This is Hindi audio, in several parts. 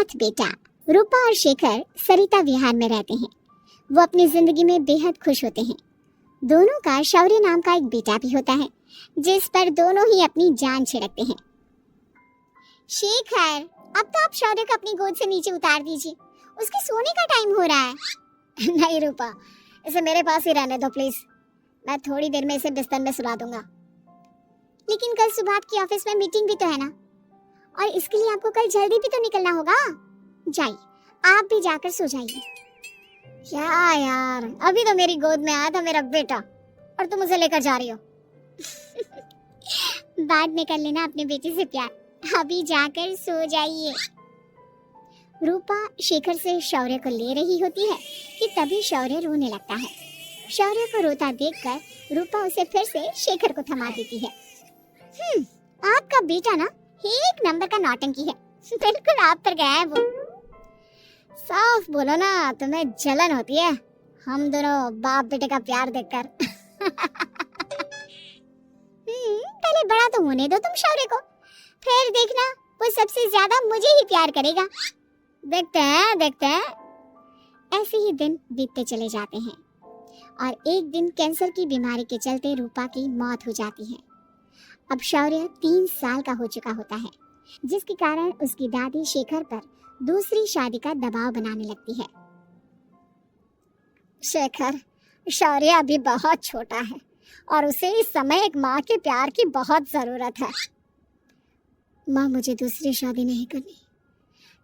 अनाथ बेटा। रूपा और शेखर सरिता विहार में रहते हैं। वो अपनी जिंदगी में बेहद खुश होते हैं। दोनों का शौर्य नाम का एक बेटा भी होता है, जिस पर दोनों ही अपनी जान छिड़कते हैं। शेखर, अब तो आप शौर्य को अपनी गोद से नीचे उतार दीजिए, उसके सोने का टाइम हो रहा है। नहीं रूपा, इसे मेरे पास ही रहने दो प्लीज। मैं थोड़ी देर में इसे बिस्तर में सुला दूंगा। लेकिन कल सुबह आपकी ऑफिस में मीटिंग भी तो है ना, और इसके लिए आपको कल जल्दी भी तो निकलना होगा। जाइए, आप भी जाकर सो जाइए। क्या यार, अभी तो मेरी गोद में आया था मेरा बेटा और तुम उसे लेकर जा रही हो। बाद में कर लेना अपने बेटे से प्यार, अभी जाकर सो जाइए। रूपा शेखर से शौर्य को ले रही होती है कि तभी शौर्य रोने लगता है। शौर्य को रोता देखकर रूपा उसे फिर से शेखर को थमा देती है। आपका बेटा ना एक नंबर का नौटंकी है, बिल्कुल आप पर गया है वो। साफ बोलो ना, तुम्हें जलन होती है हम दोनों बाप बेटे का प्यार देखकर। पहले बड़ा तो होने दो तुम शौर्य को, फिर देखना वो सबसे ज्यादा मुझे ही प्यार करेगा। देखते हैं। ऐसे ही दिन बीतते चले जाते हैं और एक दिन कैंसर की बीमारी के चलते रूपा की मौत हो जाती है। अब शौर्य 3 साल का हो चुका होता है, जिसके कारण उसकी दादी शेखर पर दूसरी शादी का दबाव बनाने लगती है। शेखर, शौर्य अभी बहुत छोटा है और उसे इस समय एक माँ के प्यार की बहुत जरूरत है। माँ, मुझे दूसरी शादी नहीं करनी।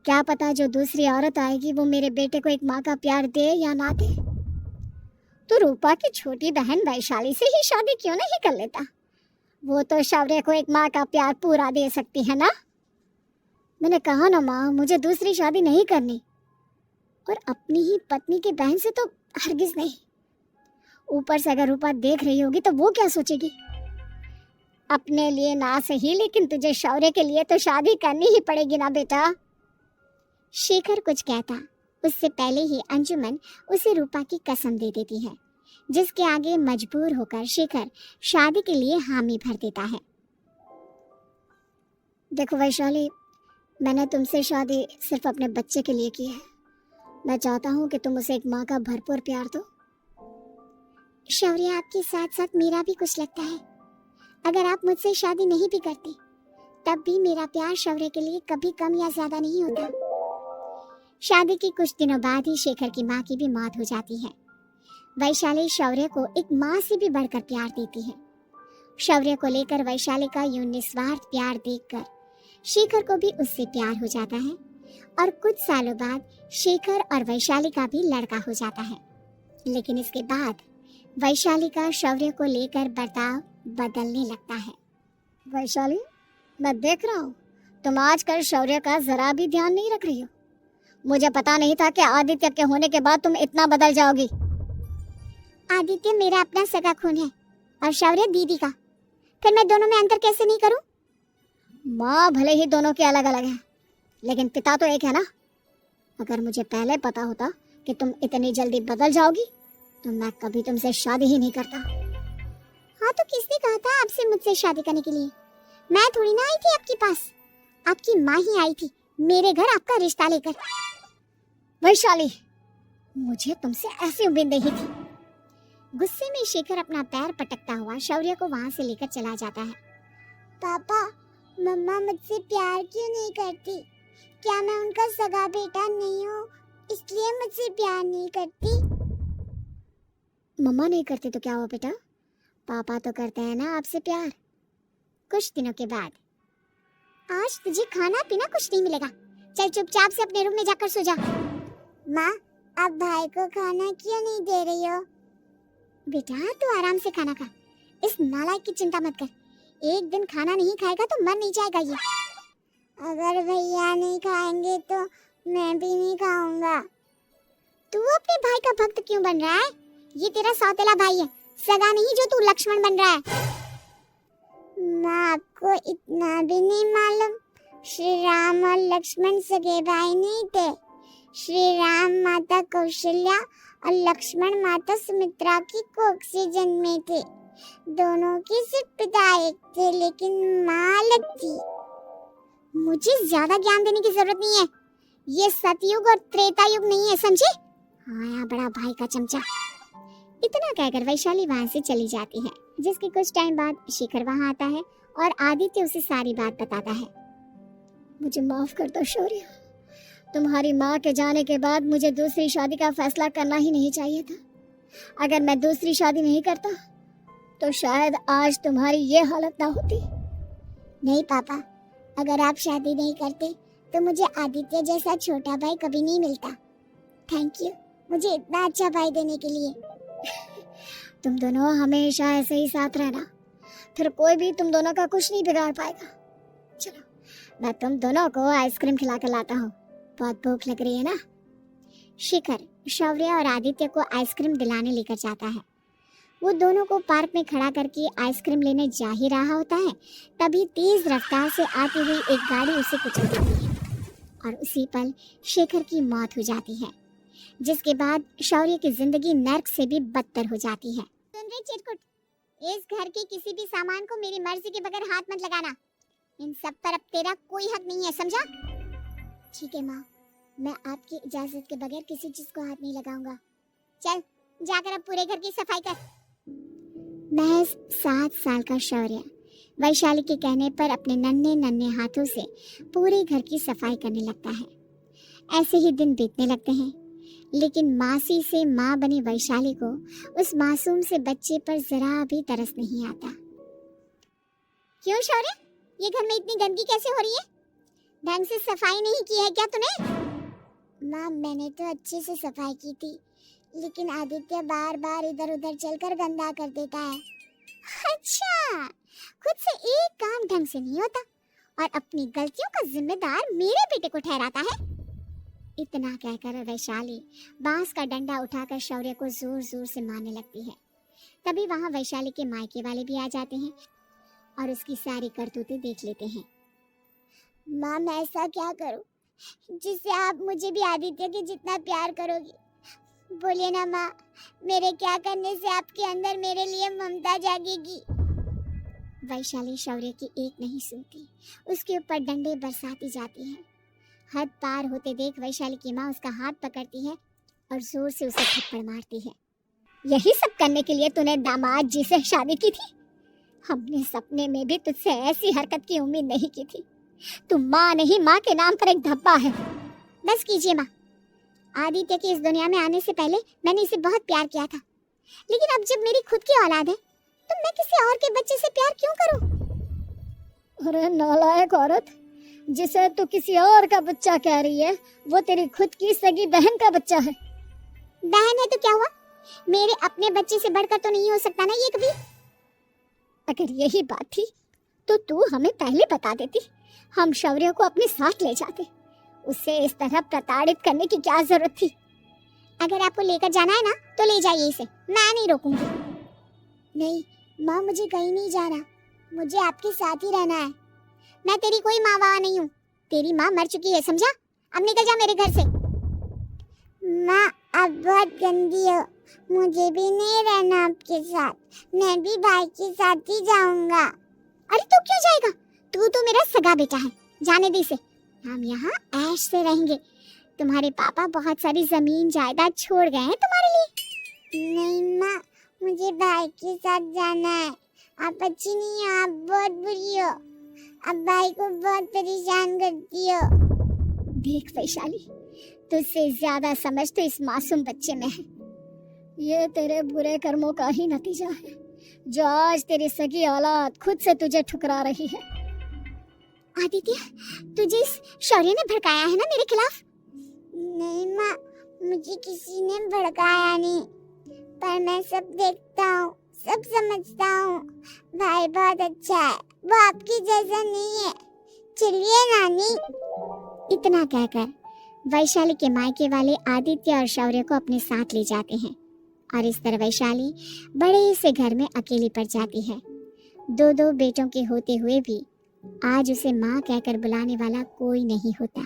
क्या पता जो दूसरी औरत आएगी वो मेरे बेटे को एक माँ का प्यार दे या ना दे। तो रूपा की छोटी बहन वैशाली से ही शादी क्यों नहीं कर लेता? वो तो शौर्य को एक माँ का प्यार पूरा दे सकती है ना। मैंने कहा ना माँ, मुझे दूसरी शादी नहीं करनी, और अपनी ही पत्नी की बहन से तो हरगिज नहीं। ऊपर से अगर रूपा देख रही होगी तो वो क्या सोचेगी? अपने लिए ना सही, लेकिन तुझे शौर्य के लिए तो शादी करनी ही पड़ेगी ना बेटा। शेखर कुछ कहता उससे पहले ही अंजुमन उसे रूपा की कसम दे देती है, जिसके आगे मजबूर होकर शेखर शादी के लिए हामी भर देता है। देखो वैशाली, मैंने तुमसे शादी सिर्फ अपने बच्चे के लिए की है। मैं चाहता हूँ कि तुम उसे एक माँ का भरपूर प्यार दो। शौर्य, आपके साथ साथ मेरा भी कुछ लगता है। अगर आप मुझसे शादी नहीं भी करती तब भी मेरा प्यार शौर्य के लिए कभी कम या ज्यादा नहीं होता। शादी के कुछ दिनों बाद ही शेखर की माँ की भी मौत हो जाती है। वैशाली शौर्य को एक माँ से भी बढ़कर प्यार देती है। शौर्य को लेकर वैशाली का यूं निस्वार्थ प्यार देखकर शेखर को भी उससे प्यार हो जाता है और कुछ सालों बाद शेखर और वैशाली का भी लड़का हो जाता है। लेकिन इसके बाद वैशाली का शौर्य को लेकर बर्ताव बदलने लगता है। वैशाली, मैं देख रहा हूँ तुम आजकल शौर्य का जरा भी ध्यान नहीं रख रही हो। मुझे पता नहीं था कि आदित्य के होने के बाद तुम इतना बदल जाओगी। आदित्य मेरा अपना सगा खून है और शौर्य दीदी का, फिर मैं दोनों में अंतर कैसे नहीं करूं? माँ भले ही दोनों के अलग अलग है, लेकिन पिता तो एक है ना। अगर मुझे पहले पता होता कि तुम इतनी जल्दी बदल जाओगी तो मैं कभी तुमसे शादी ही नहीं करता। हाँ, तो किसने कहा था आपसे मुझसे शादी करने के लिए? मैं थोड़ी ना आई थी आपके पास, आपकी माँ ही आई थी मेरे घर आपका रिश्ता लेकर। वैशाली, मुझे तुमसे ऐसी उम्मीद नहीं थी। गुस्से में शेखर अपना पैर पटकता हुआ शौर्य को वहां से लेकर चला जाता है। पापा, मम्मा मुझसे प्यार क्यों नहीं करती? क्या मैं उनका सगा बेटा नहीं हूँ इसलिए मुझसे प्यार नहीं करती? मम्मा नहीं करती तो क्या हुआ बेटा, पापा तो करते हैं ना आपसे प्यार। कुछ दिनों के बाद, आज तुझे खाना पीना कुछ नहीं मिलेगा, चल चुपचाप से अपने रूम में जाकर सो जा। माँ, अब भाई को खाना क्यों नहीं दे रही हो? बेटा, तू आराम से खाना खा, इस नालायक की चिंता मत कर। एक दिन खाना नहीं खाएगा तो मर नहीं जाएगा ये। अगर भैया नहीं खाएंगे तो मैं भी नहीं खाऊंगा। तू अपने भाई का भक्त क्यों बन रहा है? ये तेरा सौतेला भाई है, सगा नहीं जो तू लक्ष्मण बन रहा है। माँ, आपको इतना भी नहीं मालूम, श्री राम और लक्ष्मण सगे भाई नहीं थे। श्री राम माता कौशल्या और लक्ष्मण माता सुमित्रा की कोख से जन्मे थे। दोनों के सिर्फ पिता एक थे, लेकिन माँ अलग थी। मुझे ज्यादा ज्ञान देने की जरूरत नहीं है, ये सतयुग और त्रेता युग नहीं है, समझे? हाँ, बड़ा भाई का चमचा। इतना कहकर वैशाली वहां से चली जाती है, जिसके कुछ टाइम बाद शिखर वहां आता है और आदित्य उसे सारी बात बताता है। मुझे माफ कर दो शौर्य, तुम्हारी माँ के जाने के बाद मुझे दूसरी शादी का फैसला करना ही नहीं चाहिए था। अगर मैं दूसरी शादी नहीं करता तो शायद आज तुम्हारी ये हालत ना होती। नहीं पापा, अगर आप शादी नहीं करते तो मुझे आदित्य जैसा छोटा भाई कभी नहीं मिलता। थैंक यू मुझे इतना अच्छा भाई देने के लिए। तुम दोनों हमेशा ऐसे ही साथ रहना, फिर कोई भी तुम दोनों का कुछ नहीं बिगाड़ पाएगा। चलो, मैं तुम दोनों को आइसक्रीम खिला कर लाता हूँ, बहुत भूख लग रही है ना। शिखर शौर्य और आदित्य को आइसक्रीम दिलाने लेकर जाता है। वो दोनों को पार्क में खड़ा करके आइसक्रीम लेने जा ही रहा होता है, तभी तेज रफ्तार से आती हुई एक गाड़ी उसे कुचल देती है और उसी पल शेखर की मौत हो जाती है, जिसके बाद शौर्य की जिंदगी नर्क से भी बदतर हो जाती है। सुन रही चिरकुट, इस घर के किसी भी सामान को मेरी मर्जी के बगैर हाथ मत लगाना। इन सब पर अब तेरा कोई हक नहीं है, समझा? ठीक है माँ, मैं आपकी इजाजत के बगैर किसी चीज को हाथ नहीं लगाऊंगा। चल जाकर अब पूरे घर की सफाई कर। महज 7 साल का शौर्य वैशाली के कहने पर अपने नन्हे नन्हे हाथों से पूरे घर की सफाई करने लगता है। ऐसे ही दिन बीतने लगते हैं, लेकिन मासी से माँ बनी वैशाली को उस मासूम से बच्चे पर जरा भी तरस नहीं आता। क्यों शौर्य, ये घर में इतनी गंदगी कैसे हो रही है? ढंग से सफाई नहीं की है क्या तूने? माँ, मैंने तो अच्छे से सफाई की थी, लेकिन आदित्य बार बार इधर उधर चलकर गंदा कर देता है। अच्छा, खुद से एक काम ढंग से नहीं होता और अपनी गलतियों का जिम्मेदार मेरे बेटे को ठहराता है। इतना कहकर वैशाली बांस का डंडा उठाकर शौर्य को जोर जोर से मारने लगती है। तभी वहां वैशाली के मायके वाले भी आ जाते हैं और उसकी सारी करतूतें देख लेते हैं। माँ, मैं ऐसा क्या करूं जिससे आप मुझे भी आदित्य के जितना प्यार करोगी? बोलिए ना माँ, मेरे क्या करने से आपके अंदर मेरे लिए ममता जागेगी? वैशाली शौर्य की एक नहीं सुनती, उसके ऊपर डंडे बरसाती जाती है। हद पार होते देख वैशाली की माँ उसका हाथ पकड़ती है और जोर से उसे थप्पड़ मारती है। यही सब करने के लिए तूने दामाद जी से शादी की थी? हमने सपने में भी तुझसे ऐसी हरकत की उम्मीद नहीं की थी। तू माँ नहीं, माँ के नाम पर एक धब्बा है। बस कीजिए माँ, आदित्य के इस दुनिया में आने से पहले मैंने इसे बहुत प्यार किया था, लेकिन अब जब मेरी खुद की औलाद है तो मैं किसी और के बच्चे से प्यार क्यों करूं? अरे नालायक औरत, जिसे तू किसी और का बच्चा कह रही है वो तेरी खुद की सगी बहन का बच्चा है। बहन है तो क्या हुआ, मेरे अपने बच्चे से बढ़कर तो नहीं हो सकता ना ये कभी। अगर यही बात थी तो तू हमें पहले बता देती, हम शौर्य को अपने साथ ले जाते। उसे इस तरह प्रताड़ित करने की क्या जरूरत थी? अगर आपको लेकर जाना है ना तो ले जाइए इसे, मैं नहीं रोकूंगी। नहीं माँ, मुझे कहीं नहीं जाना, मुझे आपके साथ ही रहना है। मैं तेरी कोई माँ बाबा नहीं हूँ, तेरी माँ मर चुकी है, समझा? अब निकल जा मेरे घर से। माँ, आप बहुत गंदी हो, मुझे भी नहीं रहना आपके साथ, मैं भी भाई के साथ ही जाऊंगा। अरे तू क्यों जाएगा? तू तो मेरा सगा बेटा है, जाने दे इसे। हम यहाँ ऐश से रहेंगे। तुम्हारे पापा बहुत सारी जमीन जायदाद छोड़ गए हैं तुम्हारे लिए। नहीं माँ, मुझे भाई के साथ जाना है। आप अच्छी नहीं हो, आप बहुत बुरी हो, आप भाई को बहुत परेशान करती हो। देख वैशाली, तुझसे ज्यादा समझ तो इस मासूम बच्चे में है। ये तेरे बुरे कर्मों का ही नतीजा है, जो आज तेरी सगी औलाद खुद से तुझे ठुकरा रही है। आदित्य, तुझे इस शौर्य ने भड़काया है ना मेरे खिलाफ? नहीं माँ, मुझे किसी ने भड़काया नहीं, पर मैं सब देखता हूँ, सब समझता हूँ। भाई बहुत अच्छा है, वो आपकी जैसा नहीं है। चलिए नानी। इतना कहकर वैशाली के मायके वाले आदित्य और शौर्य को अपने साथ ले जाते हैं और इस तरह वैशाली बड़े से घर में अकेली पड़ जाती है। 2 बेटों के होते हुए भी आज उसे माँ कहकर बुलाने वाला कोई नहीं होता।